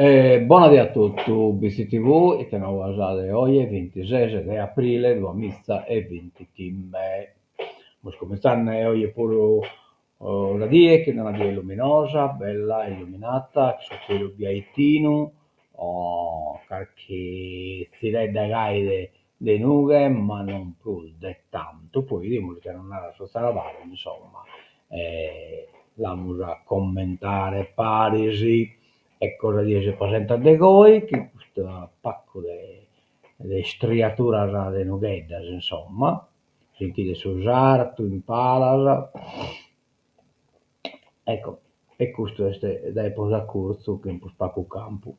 Buonasera a tutti, BCTV e che nuova usate oggi, 26 di aprile 2025. Come stanno oggi pure la die, che è una die luminosa, bella, illuminata, che sul cielo biaitino, perché si rende gaide le nuvole, ma non più di tanto, poi vediamo che non era su Saravale, insomma, la musa commentare Parisi e cosa si presenta de voi, che questo pacco di striature de nugheddas, insomma, sentite su sarto, in palas, ecco, e questo è da posa corso che un po' spacco campo.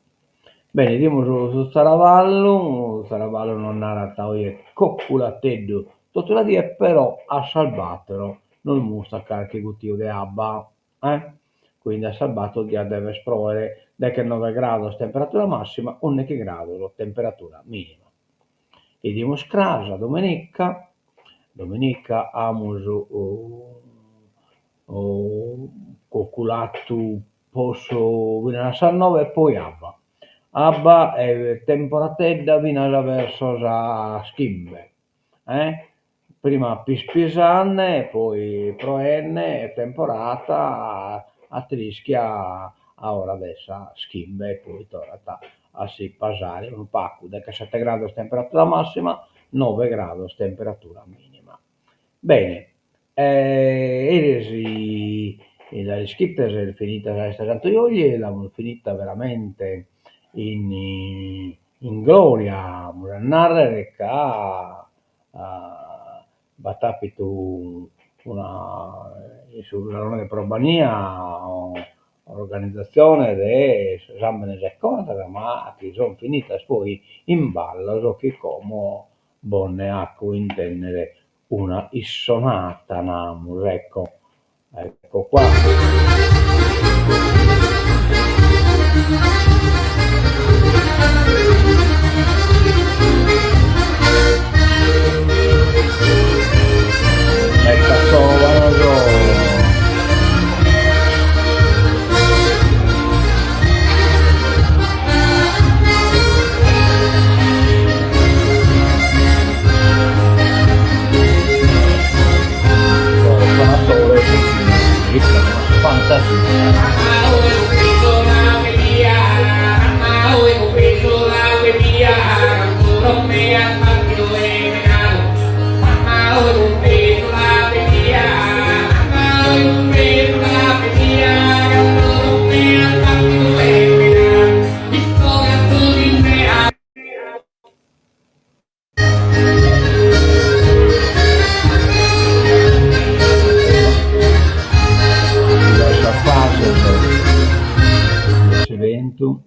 Bene, andiamo su Saravallo non ha rattato cocculateddo tutto la dia, però ha salvatelo, non mostra qualche gutio di abba, quindi ha salvato il dia deve esplorare da che 9 gradi temperatura massima, 11 gradi temperatura minima. E diamo scrasa domenica amos cocculato posso venire a San 9 e poi abba. Abba è temperatedda fino verso la schimbe, prima pispisane, poi proenne, temporata a trischia a ora adesso schimbe e poi tornata a si passare un pacco da 7 gradi temperatura massima, 9 gradi temperatura minima. Bene, eresi dalle scritte è finita la stagione e l'hanno finita veramente in gloria, narrare che ha battato sulla di Probania organizzazione di esamene e cose, ma che sono finite poi in ballo che come bonne acqua intendere una issonata namus, ecco qua. Metta solo evento.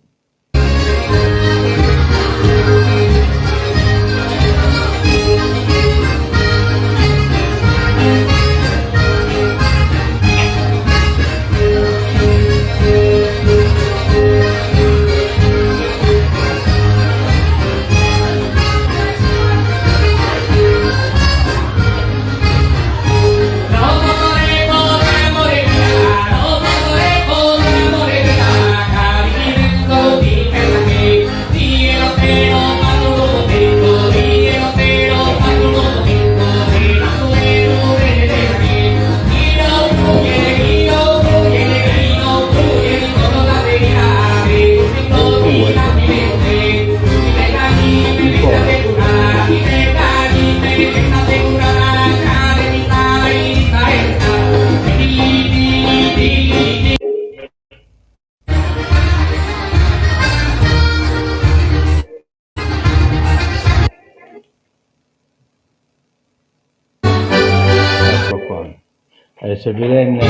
Se vedendo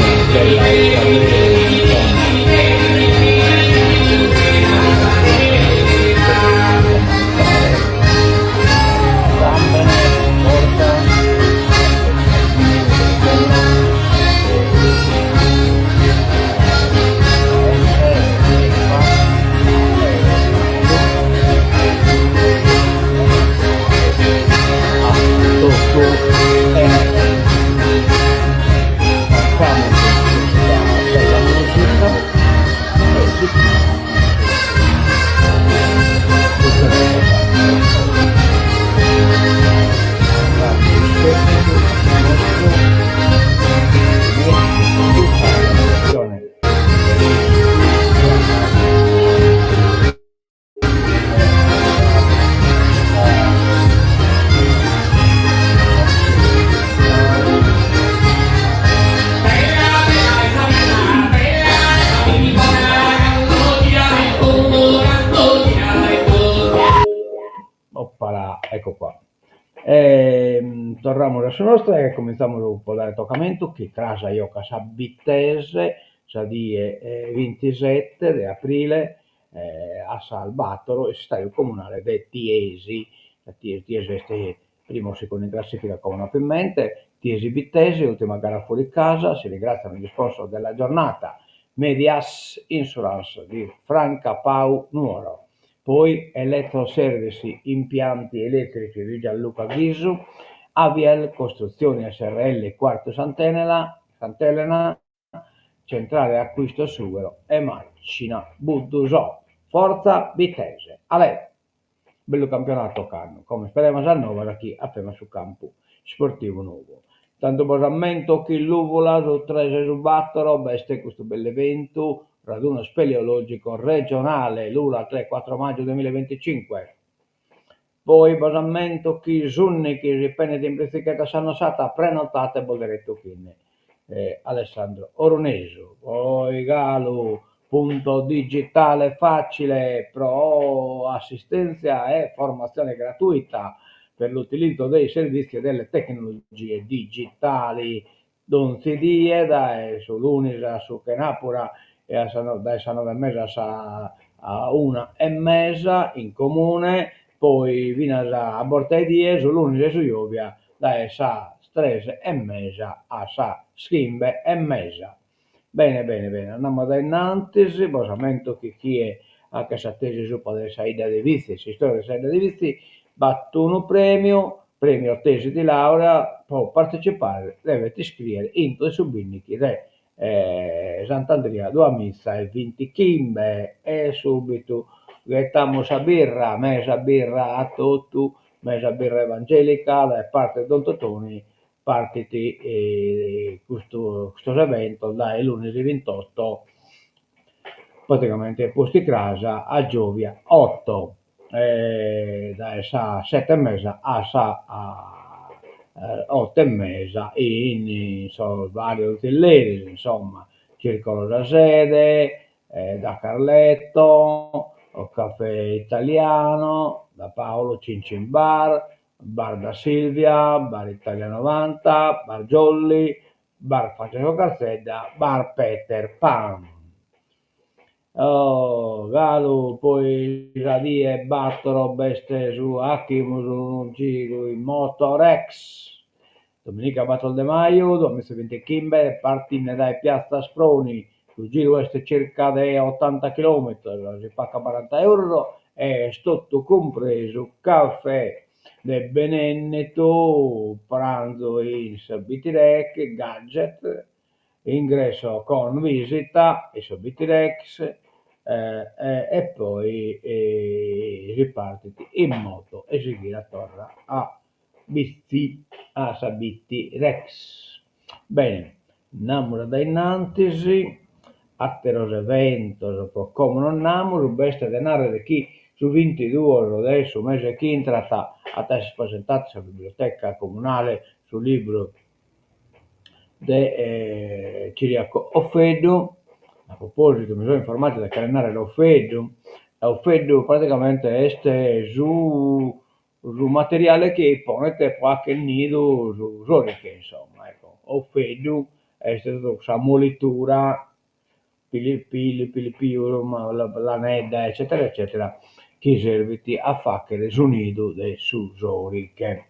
Torniamo verso nostra e cominciamo un po' dal toccamento che casa io casa bittese, sa die 27 di aprile a Salvatore, stadio comunale di Tiesi. Tiesi è primo o secondo in classifica come una mente, Tiesi Bittesi, ultima gara fuori casa, si ringraziano gli sponsor della giornata, Medias Insurance di Franca Pau Nuoro, poi Elettroservici Impianti Elettrici di Gianluca Ghisu, Aviel Costruzioni SRL Quarto Sant'Elena, Centrale Acquisto Sughero e Macina Buddusò. Forza Vitesse. A lei! Bello campionato Canno, come speriamo a Nova chi appena sul campo sportivo nuovo. Tanto rammento che l'uvola su 3 su Battoro, beste questo bell'evento, raduno speleologico regionale, l'Ula 3-4 maggio 2025. Poi basamento chi sunni chi ripene di imbrizichetta sannosata prenotate boderetto chinne. Alessandro Oroneso, poi Galo, punto digitale facile, pro assistenza e formazione gratuita per l'utilizzo dei servizi e delle tecnologie digitali. Non si die dai sull'Unisa, su Kenapura e dai 9 mesi a 1 e mezza in comune, poi fino a Bortaidie, sull'Unisa e su Iovia, dai sa 3 e mezza a sa schimbe e mezza. Bene, bene, bene, andiamo da innanzi, basamento che chi è a casa tesi su della saida di vizi, si storia della saida di vizi, battono premio tesi di laurea, può partecipare, deve iscrivere in due subinichi Sant'Andrea, due missa e 20 chimbe e subito gettiamo sa birra, mesa birra a tutto, mesa birra evangelica da parte di Don Totoni, partiti questo evento dai lunedì 28 praticamente posti casa a Giovia 8 da sa 7 e mezza a sa a 8 e mezza in vari utilleri, insomma Circolo da Sede, da Carletto, Caffè Italiano, da Paolo Cincin Bar da Silvia, Bar Italia 90, Bar Jolly, Bar Francesco Carzedda, Bar Peter Pan. Oh, Galo, poi Radie, Battoro, Beste su Hakim, su giro in Motorex. Domenica Battle de Maio, domenica 20 Kimber, partine dai Piazza Sproni, sul giro est circa di 80 km, si pagha 40 euro e tutto compreso caffè del Benenneto, pranzo in Bitirec, gadget, ingresso con visita e su Bitirex e poi ripartiti in moto e seguire a Torra a Bitti a Sabitti Rex. Bene, namura da innantisi, atteros eventos, come non namuro, beste denaro di chi su 22 adesso mese che entrata a tesi presentati alla biblioteca comunale sul libro di Ciriaco Offedo. A proposito, mi sono informato del calendario dell'Offedo. L'Offedo praticamente è su materiale che ponete qualche nido su Zoriche, insomma, ecco. Offedo è stata questa molitura, pilipiurum, la nedda, eccetera, eccetera, che serviti a fare su nido su Zoriche.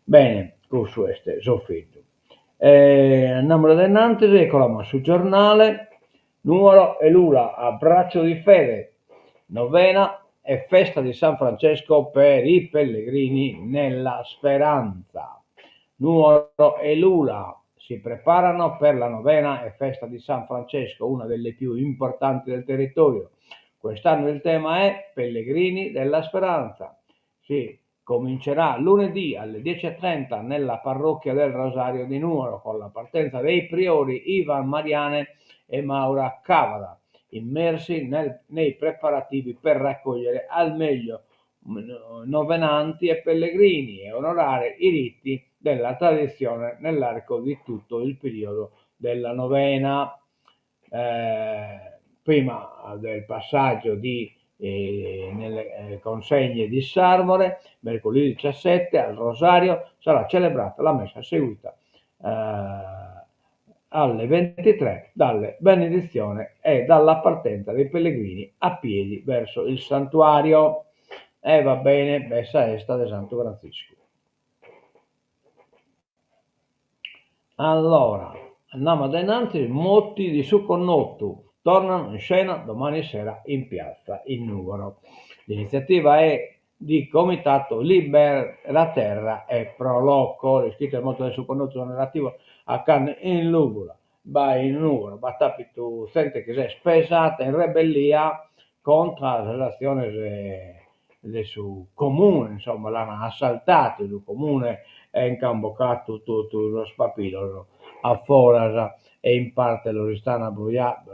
Bene, questo è Zofedo. Andiamo da Nantes, eccola sul giornale, numero e Lula a braccio di fede, novena e festa di San Francesco per i pellegrini nella speranza. Numero e Lula si preparano per la novena e festa di San Francesco, una delle più importanti del territorio. Quest'anno il tema è Pellegrini della Speranza. Sì, comincerà lunedì alle 10:30 nella parrocchia del Rosario di Nuoro con la partenza dei priori Ivan Mariane e Maura Cavada, immersi nei preparativi per raccogliere al meglio novenanti e pellegrini e onorare i riti della tradizione nell'arco di tutto il periodo della novena. Prima del passaggio di nelle consegne di Sarmore. Mercoledì 17 al Rosario sarà celebrata la messa seguita alle 23 dalle benedizione e dalla partenza dei pellegrini a piedi verso il santuario. E va bene, Bessa Esta de Santo Francisco. Allora, andiamo ad innanzi, Motti di Suconnottu tornano in scena domani sera in piazza in Nugoro. L'iniziativa è di Comitato Libera Terra e Proloco. L'iscritto al motto del Suconnottu sono relativo a Can in Lugura. In Nugoro, Batapitu sente che si è spesata in rebellia contro la relazione del suo comune, insomma, l'hanno assaltato il comune e incamboccato tutto lo spapilo a Forasa e in parte lo hanno abbruiato.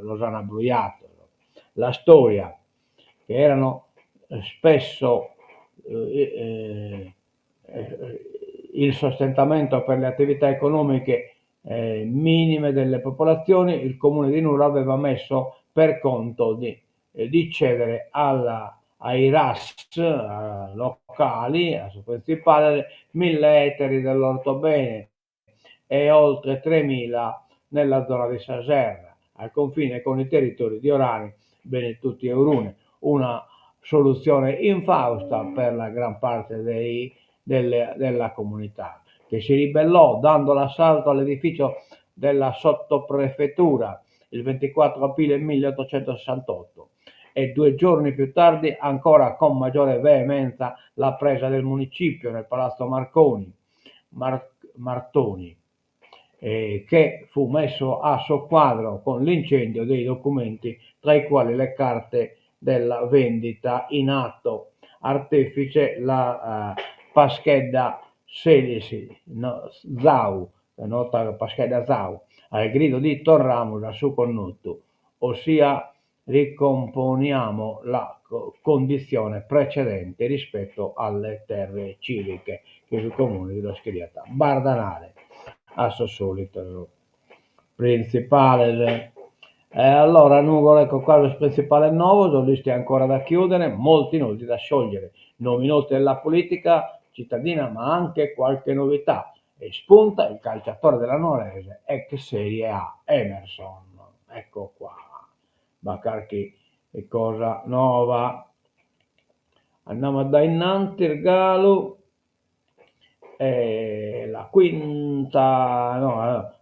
La storia, che erano spesso il sostentamento per le attività economiche minime delle popolazioni, il comune di Nuro aveva messo per conto di cedere ai RAS locali, a principale, 1000 ettari dell'ortobene e oltre 3000 nella zona di Saserna, al confine con i territori di Orani, Benetutti e Urune. Una soluzione infausta per la gran parte della comunità, che si ribellò dando l'assalto all'edificio della sottoprefettura il 24 aprile 1868 e 2 giorni più tardi ancora con maggiore veemenza la presa del municipio nel palazzo Martoni, che fu messo a soqquadro con l'incendio dei documenti, tra i quali le carte della vendita in atto, artefice la Paschedda Zau, nota Paschedda Zau, al grido di Torramusa su Connottu, ossia ricomponiamo la condizione precedente rispetto alle terre civiche che il comune di Roschiriata. Bardanale, a solito principale. Allora, Nugolo, ecco qua lo principale nuovo, sono listi ancora da chiudere, molti nodi da sciogliere, nomi noti della politica cittadina, ma anche qualche novità. E spunta il calciatore della Nuorese, ex Serie A, Emerson. Ecco qua, Bacarchi e cosa nuova. Andiamo da innanzi il Galo, la quinta, no,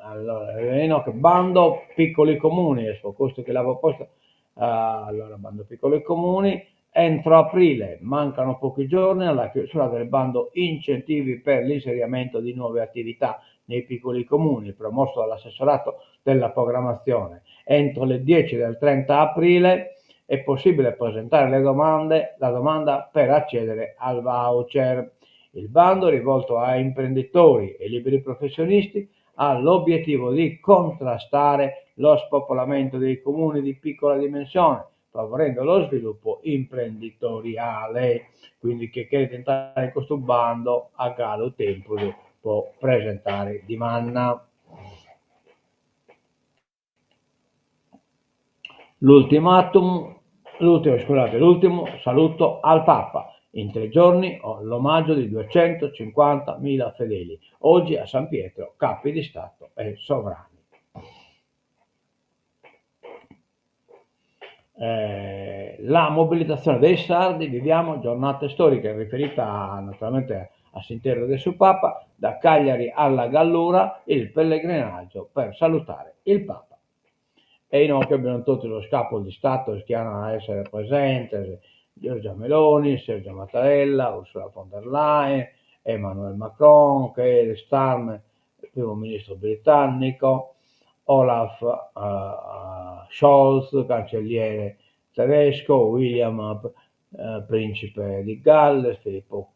allora, bando piccoli comuni, questo che l'avevo posto, allora bando piccoli comuni, entro aprile, mancano pochi giorni alla chiusura del bando incentivi per l'inserimento di nuove attività nei piccoli comuni, promosso dall'assessorato della programmazione. Entro le 10 del 30 aprile è possibile presentare la domanda per accedere al voucher. Il bando, rivolto a imprenditori e liberi professionisti, ha l'obiettivo di contrastare lo spopolamento dei comuni di piccola dimensione, favorendo lo sviluppo imprenditoriale. Quindi chi chiede di entrare in questo bando a Galo Tempoli può presentare domanda. L'ultimo saluto al Papa. In 3 giorni ho l'omaggio di 250.000 fedeli. Oggi a San Pietro, capi di Stato e sovrani. La mobilitazione dei sardi, viviamo giornate storiche, riferita naturalmente a Sinterio del suo Papa, da Cagliari alla Gallura, il pellegrinaggio per salutare il Papa. E inoltre abbiamo tutti lo capo di Stato che chiamano a essere presente, Giorgia Meloni, Sergio Mattarella, Ursula von der Leyen, Emmanuel Macron, Keir Starmer, il primo ministro britannico, Olaf Scholz, cancelliere tedesco, William principe di Galles, Filippo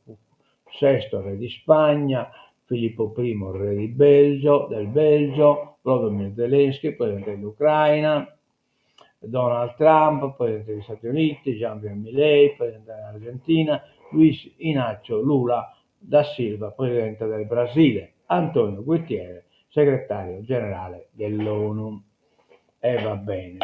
VI re di Spagna, Filippo I re del Belgio, Volodymyr Zelensky, presidente dell'Ucraina, Donald Trump, presidente degli Stati Uniti, Javier Milei, presidente dell'Argentina, Luis Inácio Lula da Silva, presidente del Brasile, Antonio Guterres, segretario generale dell'ONU. E va bene.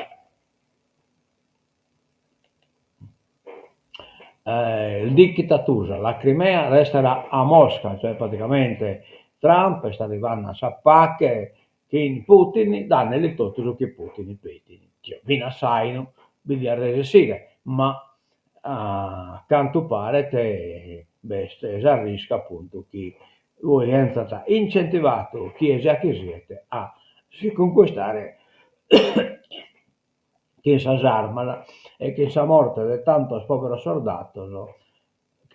il dittatura, la Crimea resterà a Mosca, cioè praticamente Trump sta arrivando a sapere che Putin danno il tutto su che Putin petini. Vi assaino, vi resistere, ma a quanto pare te beste esarrisca appunto chi voi è stato incentivato chi è già chi siete a si conquistare che si armala e che sa morte de tantos povero soldatos o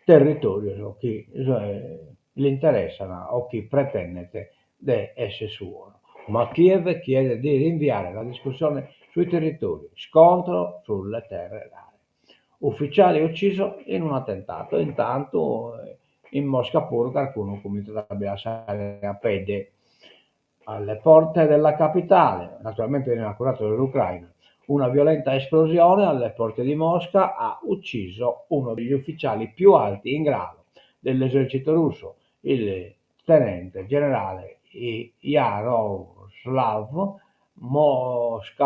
territorios o chi gli interessano o chi pretende di essere suo. Ma Kiev chiede di rinviare la discussione sui territori, scontro sulle terre rare. Ufficiale ucciso in un attentato, intanto in Mosca pure qualcuno comincia a biasare a pede alle porte della capitale, naturalmente viene accurato dall'Ucraina. Una violenta esplosione alle porte di Mosca ha ucciso uno degli ufficiali più alti in grado dell'esercito russo, il tenente generale Yaroslav Moskalik.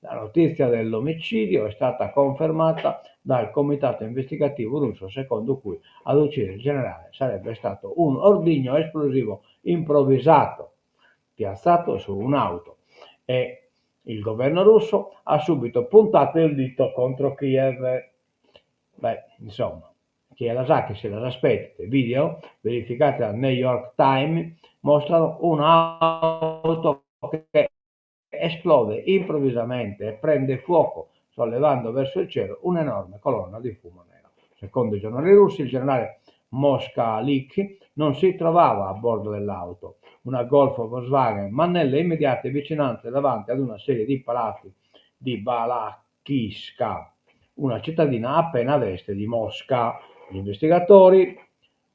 La notizia dell'omicidio è stata confermata dal comitato investigativo russo, secondo cui ad uccidere il generale sarebbe stato un ordigno esplosivo improvvisato piazzato su un'auto e il governo russo ha subito puntato il dito contro Kiev. Beh, insomma, chi la sa che se la aspetta, video verificati dal New York Times mostrano un'auto che esplode improvvisamente e prende fuoco, sollevando verso il cielo un'enorme colonna di fumo nero. Secondo i giornali russi, il generale Moskalik non si trovava a bordo dell'auto, una Golf Volkswagen, ma nelle immediate vicinanze davanti ad una serie di palazzi di Balakivka, una cittadina appena ad est di Mosca. Gli investigatori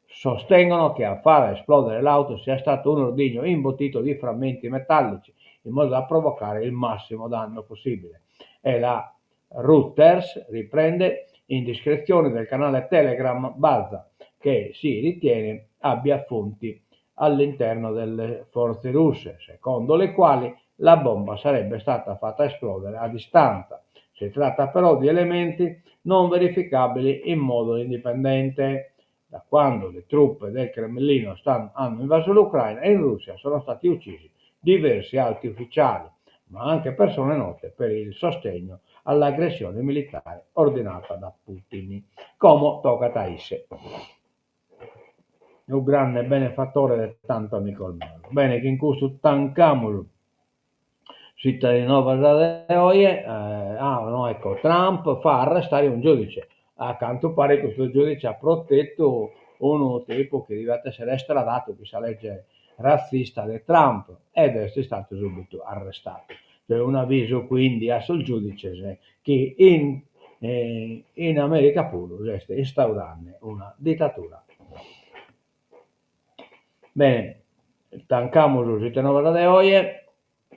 sostengono che a far esplodere l'auto sia stato un ordigno imbottito di frammenti metallici in modo da provocare il massimo danno possibile. E la Reuters riprende indiscrezioni del canale Telegram Balza, che si ritiene abbia fonti all'interno delle forze russe, secondo le quali la bomba sarebbe stata fatta esplodere a distanza. Si tratta però di elementi non verificabili in modo indipendente. Da quando le truppe del Cremlino hanno invaso l'Ucraina, in Russia sono stati uccisi diversi alti ufficiali, ma anche persone note per il sostegno all'aggressione militare ordinata da Putin, come tocca Taisse, un grande benefattore del tanto amico al mondo. Bene, che in questo tancamolo cittadino Vasadeoie, no, ecco, Trump fa arrestare un giudice. A quanto pare questo giudice ha protetto uno tipo che deve essere estradato, questa legge razzista di Trump, ed è stato subito arrestato. C'è un avviso quindi al giudice che in America pure sta instaurando una dittatura. Bene, tancamos il cittadino de hoy,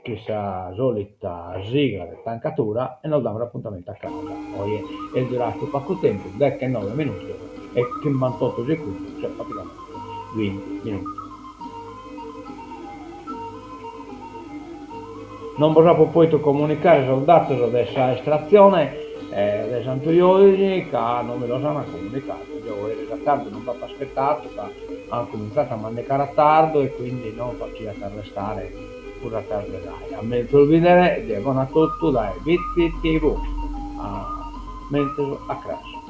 questa solita sigla di tancatura e nos diamo l'appuntamento a casa. Oggi è durato poco tempo, 9 minuti e 58 secondi, cioè praticamente 20 minuti. Non possiamo poi comunicare soldato di questa estrazione dei santuioli che non me lo sanno comunicato. Io esattamente non l'ho aspettato, hanno cominciato a mandare a tardo e quindi non faccio arrestare pure a tardo dai. A me sul vedere devono a tutto dai Bit TV a mentre a crash.